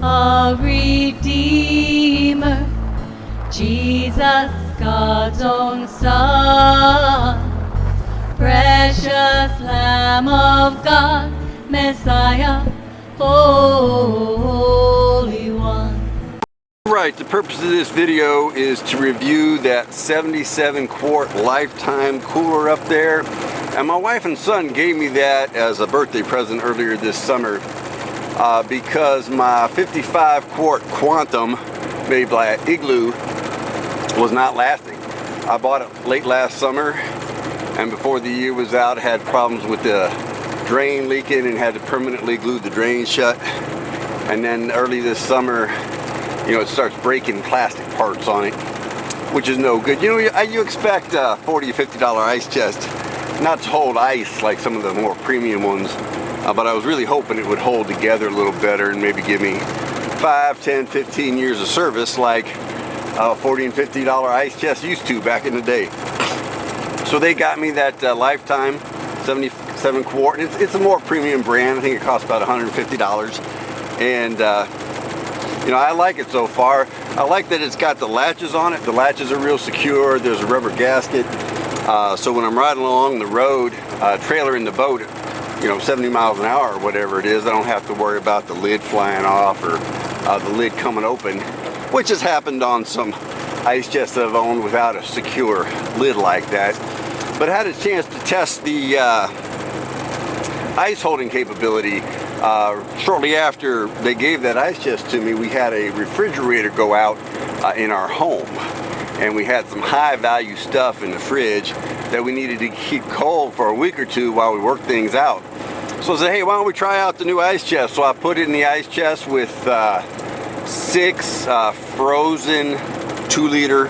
a Redeemer, Jesus, God's own Son, precious Lamb of God, Messiah, Holy One. Right, the purpose of this video is to review that 77 quart lifetime cooler up there. And my wife and son gave me that as a birthday present earlier this summer because my 55 quart Quantum made by Igloo was not lasting. I bought it late last summer, and before the year was out, I had problems with the drain leaking and had to permanently glue the drain shut. And then early this summer, you know, it starts breaking plastic parts on it, which is no good. You know, you expect a $40 or $50 ice chest not to hold ice like some of the more premium ones, but I was really hoping it would hold together a little better and maybe give me 5, 10, 15 years of service like $40 and $50 ice chest used to back in the day. So they got me that lifetime 77 quart. It's a more premium brand. I think it costs about $150, and you know, I like it so far. I like that it's got the latches on it. The latches are real secure. There's a rubber gasket. So when I'm riding along the road, trailer in the boat, you know, 70 miles an hour or whatever it is, I don't have to worry about the lid flying off or the lid coming open, which has happened on some ice chests that I've owned without a secure lid like that. But I had a chance to test the ice holding capability. Shortly after they gave that ice chest to me, we had a refrigerator go out in our home, and we had some high value stuff in the fridge that we needed to keep cold for a week or two while we worked things out. So I said, hey, why don't we try out the new ice chest? So I put it in the ice chest with 6 frozen 2-liter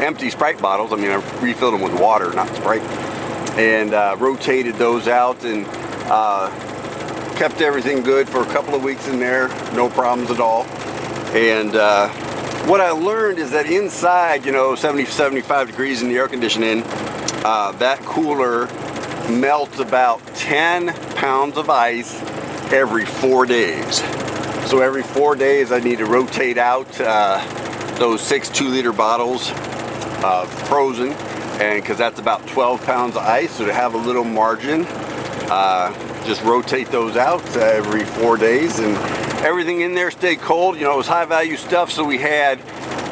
empty Sprite bottles. I mean, I refilled them with water, not Sprite, and rotated those out and kept everything good for a couple of weeks in there, no problems at all. And what I learned is that inside, you know, 70, 75 degrees in the air conditioning, that cooler melts about 10 pounds of ice every 4 days. So every 4 days I need to rotate out those 6 2-liter bottles frozen, and because that's about 12 pounds of ice, so to have a little margin, just rotate those out every 4 days, and everything in there stayed cold. You know, it was high value stuff, so we had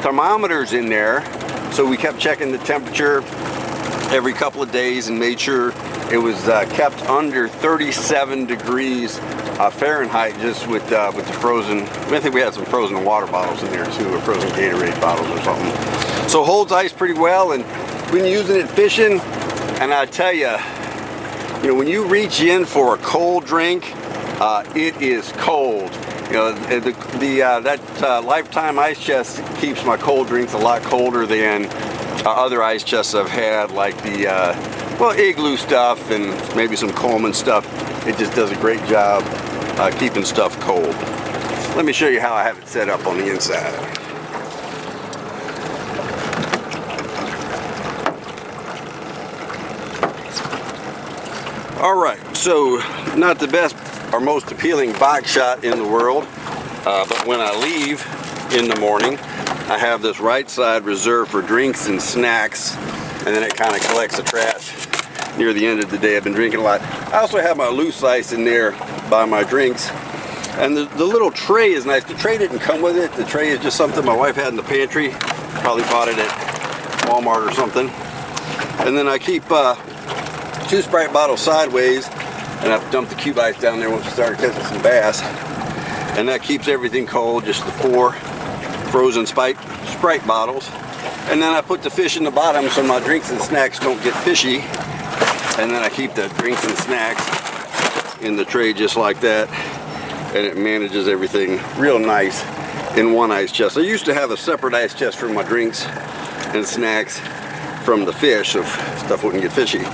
thermometers in there, so we kept checking the temperature every couple of days and made sure it was kept under 37 degrees Fahrenheit, just with the frozen. I think we had some frozen water bottles in there too, or frozen Gatorade bottles or something. So holds ice pretty well, and been using it fishing, and I tell you, you know, when you reach in for a cold drink, it is cold. You know, that lifetime ice chest keeps my cold drinks a lot colder than other ice chests I've had, like the well, Igloo stuff and maybe some Coleman stuff. It just does a great job keeping stuff cold. Let me show you how I have it set up on the inside. Alright, so not the best or most appealing box shot in the world, but when I leave in the morning, I have this right side reserved for drinks and snacks, and then it kind of collects the trash near the end of the day. I've been drinking a lot. I also have my loose ice in there by my drinks, and the little tray is nice. The tray didn't come with it. The tray is just something my wife had in the pantry. Probably bought it at Walmart or something. And then I keep 2 Sprite bottles sideways, and I've dumped the cube ice down there once we started catching some bass, and that keeps everything cold. Just the 4 frozen Sprite bottles, and then I put the fish in the bottom so my drinks and snacks don't get fishy, and then I keep the drinks and snacks in the tray just like that, and it manages everything real nice in one ice chest. I used to have a separate ice chest for my drinks and snacks from the fish, so stuff wouldn't get fishy,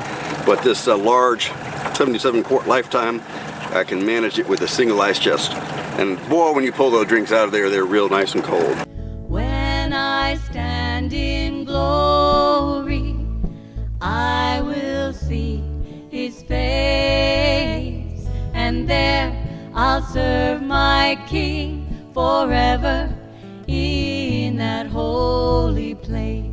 but this large 77 quart lifetime, I can manage it with a single ice chest. And boy, when you pull those drinks out of there, they're real nice and cold. When I stand in glory, I will see his face, and there I'll serve my King forever in that holy place.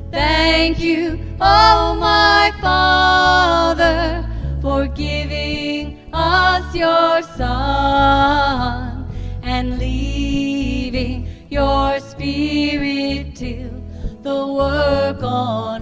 Thank you, oh my Father, for giving us your Son and leaving your Spirit till the work on